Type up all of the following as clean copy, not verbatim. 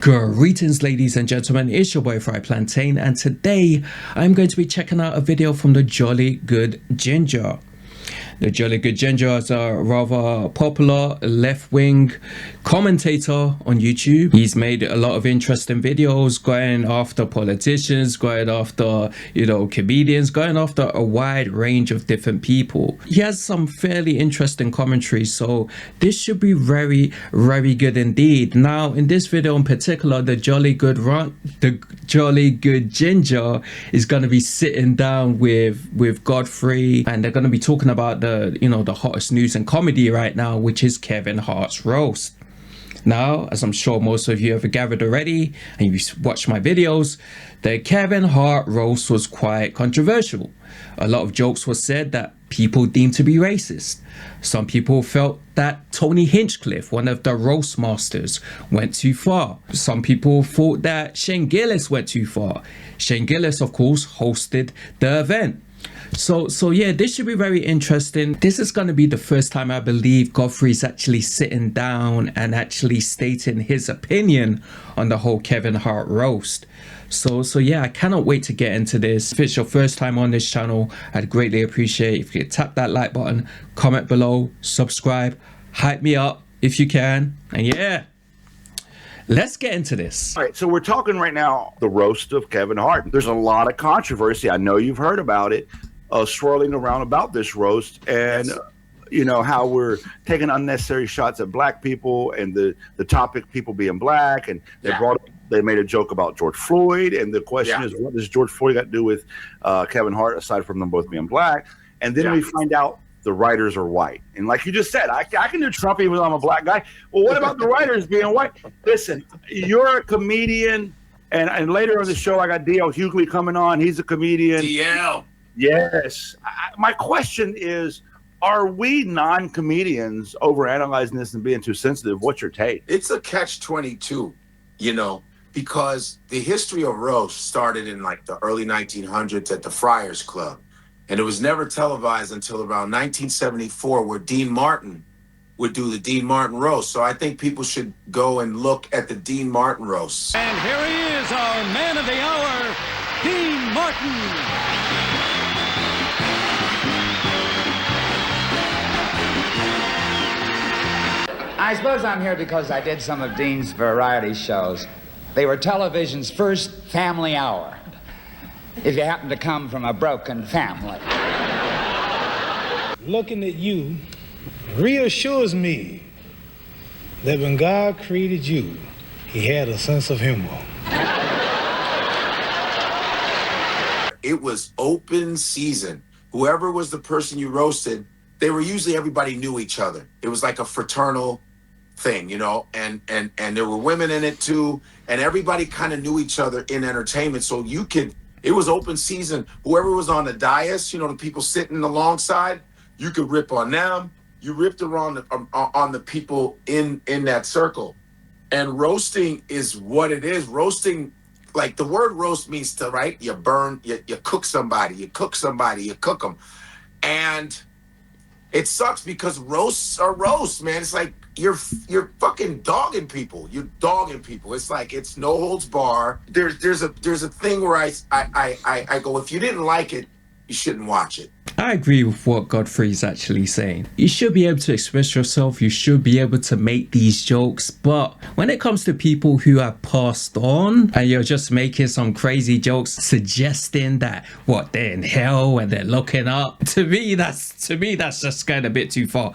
Greetings ladies and gentlemen, it's your boy Fry Plantain, and today I'm going to be checking out a video from the Jolly Good Ginger. The Jolly Good Ginger is a rather popular left-wing commentator on YouTube. He's made a lot of interesting videos going after politicians, going after, comedians, going after a wide range of different people. He has some fairly interesting commentary, so this should be very, very good indeed. Now, in this video in particular, the Jolly Good Ginger is going to be sitting down with Godfrey, and they're going to be talking about the hottest news in comedy right now, which is Kevin Hart's roast. Now, as I'm sure most of you have gathered already and you've watched my videos, the Kevin Hart roast was quite controversial. A lot of jokes were said that people deemed to be racist. Some people felt that Tony Hinchcliffe, one of the roast masters, went too far. Some people thought that Shane Gillis went too far. Shane Gillis, of course, hosted the event. So yeah, this should be very interesting. This is going to be the first time I believe Godfrey's actually sitting down and actually stating his opinion on the whole Kevin Hart roast. So yeah, I cannot wait to get into this. If it's your first time on this channel, I'd greatly appreciate if you could tap that like button, comment below, subscribe, hype me up if you can, and yeah, let's get into this. All right, so we're talking right now the roast of Kevin Hart. There's a lot of controversy. I know you've heard about it, swirling around about this roast, and how we're taking unnecessary shots at black people, and the topic people being black, and they made a joke about George Floyd, and the question is, what does George Floyd got to do with Kevin Hart aside from them both being black? And then we find out the writers are white, and like you just said, I can do Trump even though I'm a black guy. Well, what about the writers being white? Listen, you're a comedian, and later on the show I got D.L. Hughley coming on. He's a comedian. DL. Yes. My question is, are we non-comedians overanalyzing this and being too sensitive? What's your take? It's a catch-22, because the history of roast started in like the early 1900s at the Friars Club. And it was never televised until around 1974, where Dean Martin would do the Dean Martin roast. So I think people should go and look at the Dean Martin roast. And here he is, our man of the hour, Dean Martin. I suppose I'm here because I did some of Dean's variety shows. They were television's first family hour, if you happen to come from a broken family. Looking at you reassures me that when God created you, he had a sense of humor. It was open season. Whoever was the person you roasted, they were usually, everybody knew each other. It was like a fraternal thing, and there were women in it too, and everybody kind of knew each other in entertainment. So it was open season. Whoever was on the dais, the people sitting alongside, you could rip on them. You ripped around on the people in that circle. And roasting is what it is. Roasting, like the word roast means to, right? You burn, you cook somebody, you cook them. And it sucks because roasts are roasts, man. It's like you're fucking dogging people. You're dogging people. It's like it's no holds bar. There's a thing where I go, if you didn't like it, you shouldn't watch it. I agree with what Godfrey's actually saying. You should be able to express yourself. You should be able to make these jokes. But when it comes to people who have passed on and you're just making some crazy jokes suggesting that they're in hell and they're looking up, to me that's just going a bit too far.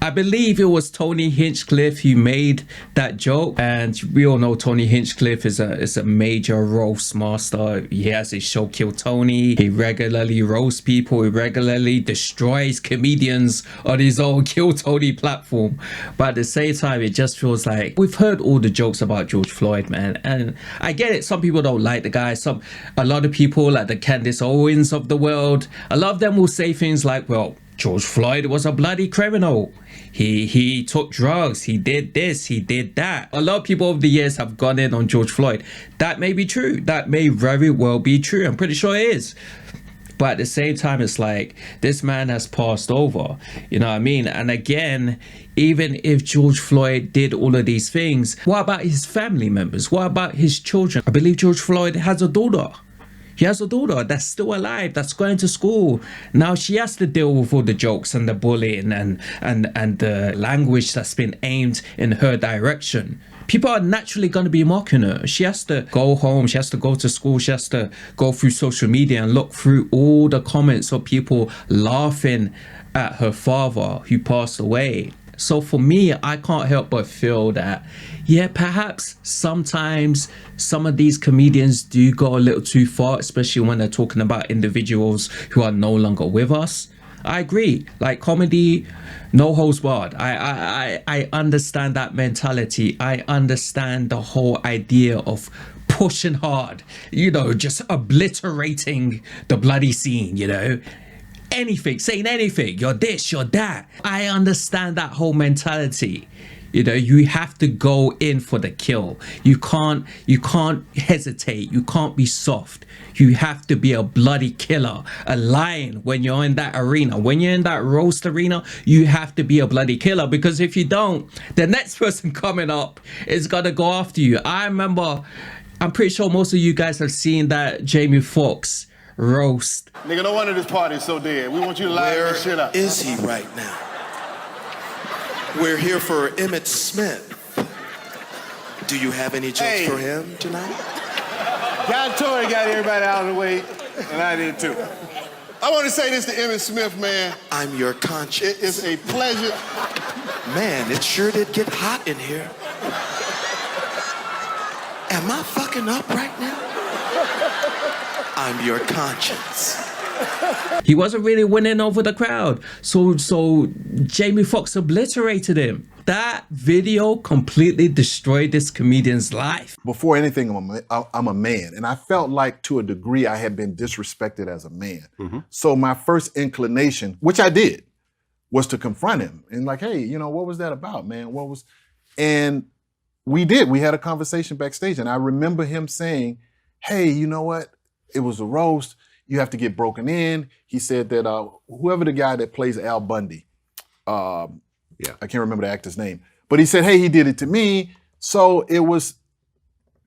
I believe it was Tony Hinchcliffe who made that joke, and we all know Tony Hinchcliffe is a major roast master. He has his show Kill Tony. He regularly roasts people. He regularly destroys comedians on his own Kill Tony platform. But at the same time, it just feels like we've heard all the jokes about George Floyd, man, and I get it. Some people don't like the guy. A lot of people, like the Candace Owens of the world, a lot of them will say things like, well, George Floyd was a bloody criminal. He took drugs. He did this. He did that. A lot of people over the years have gone in on George Floyd. That may be true. That may very well be true. I'm pretty sure it is. But at the same time, it's like, this man has passed over, you know what I mean? And again, even if George Floyd did all of these things, what about his family members? What about his children? I believe George Floyd has a daughter. He has a daughter that's still alive, that's going to school. Now she has to deal with all the jokes and the bullying and the language that's been aimed in her direction. People are naturally going to be mocking her. She has to go home, she has to go to school, she has to go through social media and look through all the comments of people laughing at her father who passed away. So for me, I can't help but feel that, yeah, perhaps sometimes some of these comedians do go a little too far, especially when they're talking about individuals who are no longer with us. I agree. Like, comedy, no holds barred. I understand that mentality. I understand the whole idea of pushing hard, you know, just obliterating the bloody scene, you know. Anything, saying anything, you're this, you're that. I understand that whole mentality. You know, you have to go in for the kill. You can't hesitate. You can't be soft. You have to be a bloody killer, a lion when you're in that arena. When you're in that roast arena, you have to be a bloody killer, because if you don't, the next person coming up is gonna go after you. I remember, I'm pretty sure most of you guys have seen that Jamie Foxx roast. Nigga, no wonder this party is so dead. We want you to liven this shit up. Where is he right now? We're here for Emmitt Smith. Do you have any jokes for him tonight? Tory got everybody out of the way, and I did too. I want to say this to Emmitt Smith, man. I'm your conscience. It is a pleasure. Man, it sure did get hot in here. Am I fucking up right now? I'm your conscience. He wasn't really winning over the crowd, so Jamie Foxx obliterated him. That video completely destroyed this comedian's life. Before anything, I'm a man, and I felt like to a degree I had been disrespected as a man. Mm-hmm. So my first inclination, which I did, was to confront him and like, hey, you know, what was that about, man? And we did. We had a conversation backstage, and I remember him saying, hey, you know what? It was a roast. You have to get broken in. He said that whoever the guy that plays Al Bundy, I can't remember the actor's name, but he said, hey, he did it to me. So it was,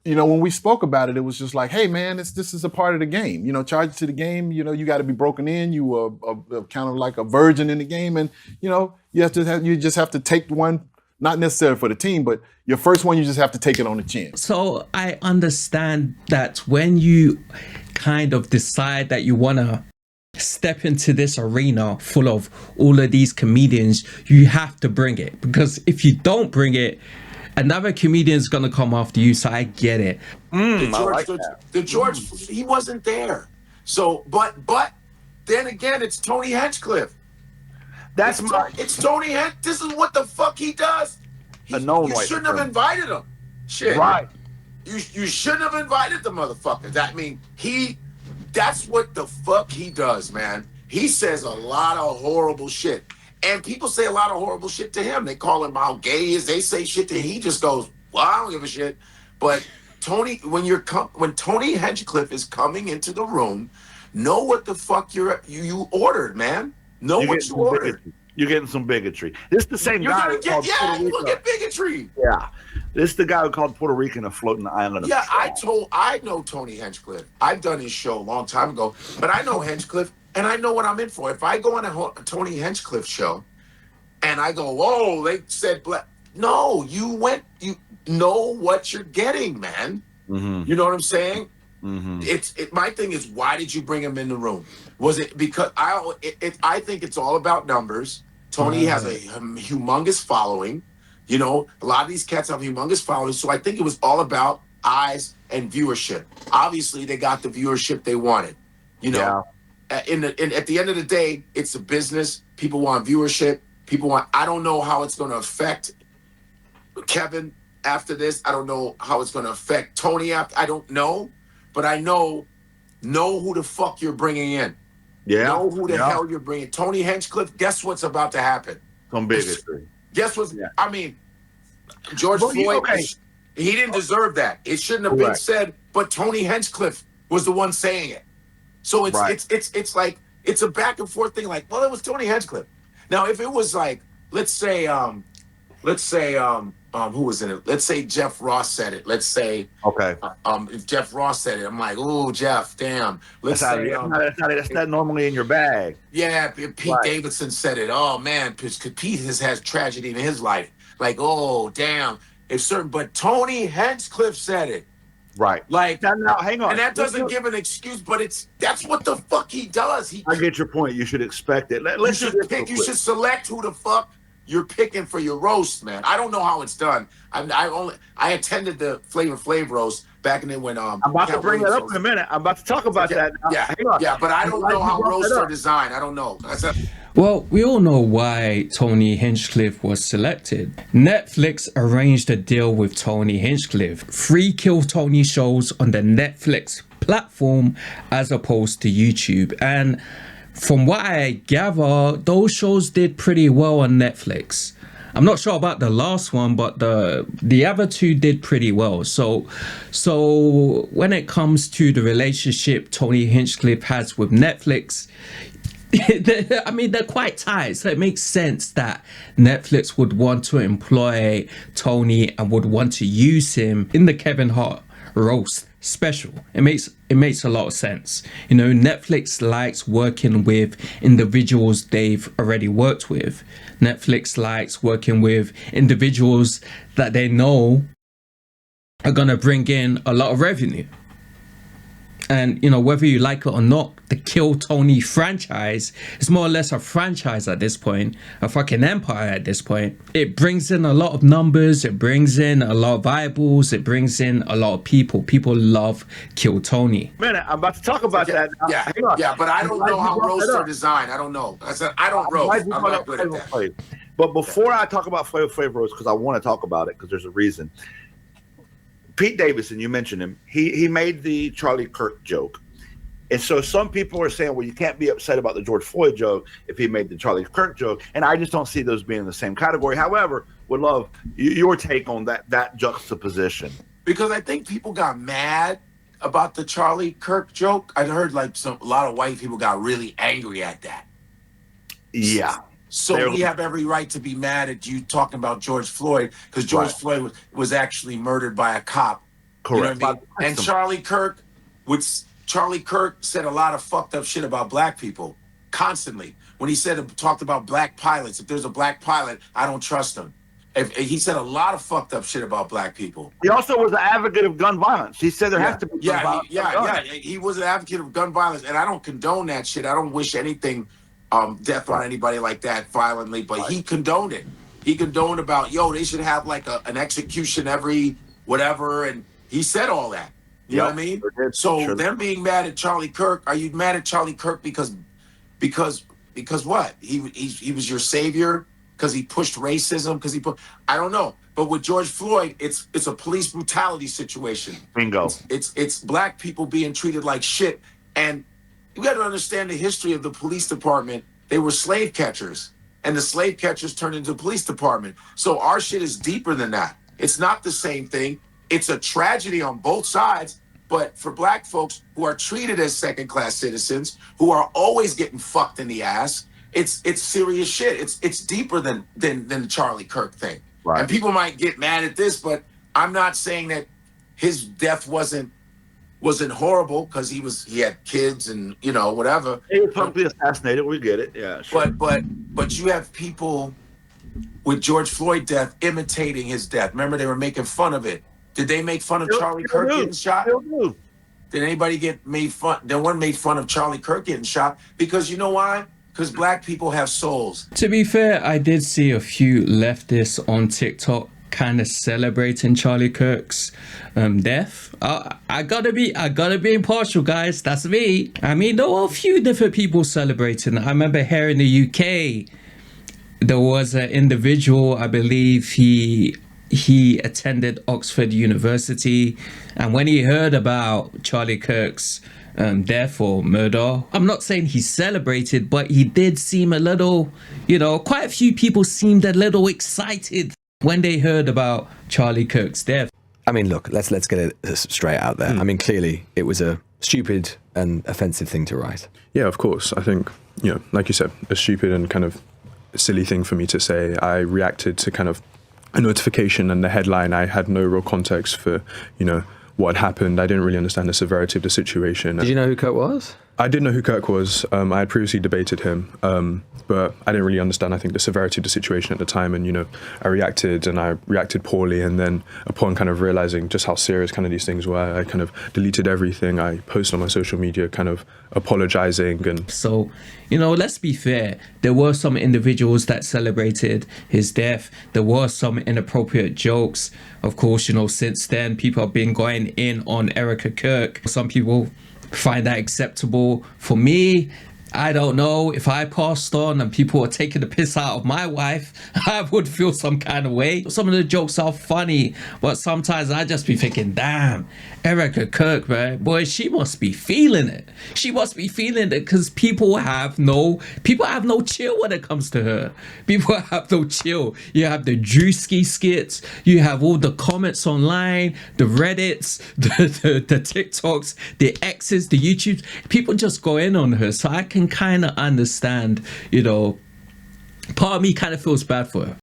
you know, when we spoke about it, it was just like, hey, man, this is a part of the game. You know, charge to the game. You know, you got to be broken in. You are kind of like a virgin in the game, and you know, you just have to take one. Not necessarily for the team, but your first one, you just have to take it on the chin. So I understand that when you kind of decide that you want to step into this arena full of all of these comedians, you have to bring it. Because if you don't bring it, another comedian's going to come after you. So I get it. The George, he wasn't there. So, but then again, it's Tony Hinchcliffe. It's Tony Hinchcliffe. This is what the fuck he does. You shouldn't have invited him. Shit. Right. You shouldn't have invited the motherfucker. I mean, that's what the fuck he does, man. He says a lot of horrible shit. And people say a lot of horrible shit to him. They call him how gay he is. They say shit to him. He just goes, well, I don't give a shit. But Tony, when Tony Hinchcliffe is coming into the room, know what the fuck you ordered, man. Know what you ordered. You're getting some bigotry. This is the same guy. You're gonna get bigotry. Yeah. This is the guy who called Puerto Rican a floating island. Yeah, I know Tony Hinchcliffe. I've done his show a long time ago, but I know Hinchcliffe and I know what I'm in for. If I go on a Tony Hinchcliffe show and I go, oh, they said black. No, you know what you're getting, man. Mm-hmm. You know what I'm saying? Mm-hmm. My thing is, why did you bring him in the room? Was it because I think it's all about numbers. Tony has a humongous following. You know, a lot of these cats have humongous followings. So I think it was all about eyes and viewership. Obviously, they got the viewership they wanted. You know, at the end of the day, it's a business. People want viewership. I don't know how it's going to affect Kevin after this. I don't know how it's going to affect Tony after. I don't know. But I know who the fuck you're bringing in. Yeah. Know who the hell you're bringing. Tony Hinchcliffe, guess what's about to happen? Some bigotry. Guess what's... Yeah. I mean, George Floyd, he didn't deserve that. It shouldn't have been said, but Tony Hinchcliffe was the one saying it. So it's like it's a back and forth thing. Like, well, it was Tony Hinchcliffe. Now, if it was like, let's say who was in it? Let's say Jeff Ross said it. Let's say if Jeff Ross said it, I'm like, oh, Jeff, damn. Let's say that's not normally in your bag. Yeah, Pete Davidson said it. Oh man, because Pete has tragedy in his life. Like, oh damn. But Tony Hinchcliffe said it. Right. Like, now, hang on. And that doesn't give an excuse, but that's what the fuck he does. I get your point. You should expect it. You should select who the fuck you're picking for your roast, man. I don't know how it's done. I attended the Flavor Flav roast back in when I'm about to bring that up in a minute. I'm about to talk about that. Yeah, but I don't know how roasts are designed. I don't know. Well, we all know why Tony Hinchcliffe was selected. Netflix arranged a deal with Tony Hinchcliffe. 3 Kill Tony shows on the Netflix platform as opposed to YouTube. And from what I gather, those shows did pretty well on Netflix. I'm not sure about the last one, but the other 2 did pretty well. So when it comes to the relationship Tony Hinchcliffe has with Netflix, I mean, they're quite tight, so it makes sense that Netflix would want to employ Tony and would want to use him in the Kevin Hart roast special. It makes a lot of sense. You know, Netflix likes working with individuals they've already worked with. Netflix likes working with individuals that they know are gonna bring in a lot of revenue. And, you know, whether you like it or not, the Kill Tony franchise is more or less a franchise at this point, a fucking empire at this point. It brings in a lot of numbers, it brings in a lot of eyeballs, it brings in a lot of people. People love Kill Tony. Man, I'm about to talk about that. Yeah, but I don't know how roasts are designed. I don't know. I said, I don't roast. I'm not good at that. But before I talk about Flavor roast, because I want to talk about it, because there's a reason. Pete Davidson, you mentioned him. He made the Charlie Kirk joke. And so some people are saying, well, you can't be upset about the George Floyd joke if he made the Charlie Kirk joke. And I just don't see those being in the same category. However, would love your take on that juxtaposition. Because I think people got mad about the Charlie Kirk joke. I heard like a lot of white people got really angry at that. Yeah. So we have every right to be mad at you talking about George Floyd, because George Floyd was actually murdered by a cop. Correct. You know what I mean? And Charlie Kirk said a lot of fucked up shit about black people constantly. When he talked about black pilots, if there's a black pilot, I don't trust him. He said a lot of fucked up shit about black people. He also was an advocate of gun violence. He said there has to be gun violence. He was an advocate of gun violence, and I don't condone that shit. I don't wish anything death on anybody like that violently, but he condoned it. He condoned about, they should have like an execution every whatever, and he said all that. You know what I mean? So them being mad at Charlie Kirk, are you mad at Charlie Kirk because what? He was your savior? Because he pushed racism? I don't know. But with George Floyd, it's a police brutality situation. Bingo. It's black people being treated like shit. And you got to understand the history of the police department. They were slave catchers, and the slave catchers turned into the police department. So our shit is deeper than that. It's not the same thing. It's a tragedy on both sides. But for black folks who are treated as second-class citizens, who are always getting fucked in the ass, it's serious shit. It's deeper than the Charlie Kirk thing. Right. And people might get mad at this, but I'm not saying that his death wasn't horrible, because he had kids and whatever. He was probably assassinated. We get it. Yeah. Sure. But you have people with George Floyd death imitating his death. Remember, they were making fun of it. Did they make fun of Charlie Kirk getting shot? Did anybody get made fun? No one made fun of Charlie Kirk getting shot, because you know why? Because black people have souls. To be fair, I did see a few leftists on TikTok kind of celebrating Charlie Kirk's death. I gotta be impartial, guys. That's me. I mean, there were a few different people celebrating. I remember here in the UK, there was an individual, I believe he attended Oxford University, and when he heard about Charlie Kirk's death or murder, I'm not saying he celebrated, but he did seem a little, quite a few people seemed a little excited when they heard about Charlie Kirk's death. I mean, look, let's get it straight out there. I mean, clearly it was a stupid and offensive thing to write. Yeah, of course. I think, like you said, a stupid and kind of silly thing for me to say. I reacted to kind of a notification and the headline. I had no real context for, what had happened. I didn't really understand the severity of the situation. Did you know who Kirk was? I did know who Kirk was. I had previously debated him, but I didn't really understand, I think, the severity of the situation at the time. And, I reacted poorly. And then upon kind of realizing just how serious kind of these things were, I kind of deleted everything. I posted on my social media kind of apologizing. And so, let's be fair. There were some individuals that celebrated his death. There were some inappropriate jokes. Of course, since then, people have been going in on Erica Kirk. Some people find that acceptable. For me, I don't know. If I passed on and people were taking the piss out of my wife, I would feel some kind of way. Some of the jokes are funny, but sometimes I just be thinking, damn, Erica Kirk, man, boy, she must be feeling it. She must be feeling it because people have no chill when it comes to her. People have no chill. You have the Drewski skits, you have all the comments online, the Reddits, the TikToks, the X's, the YouTubes. People just go in on her. So I can kind of understand, part of me kind of feels bad for her.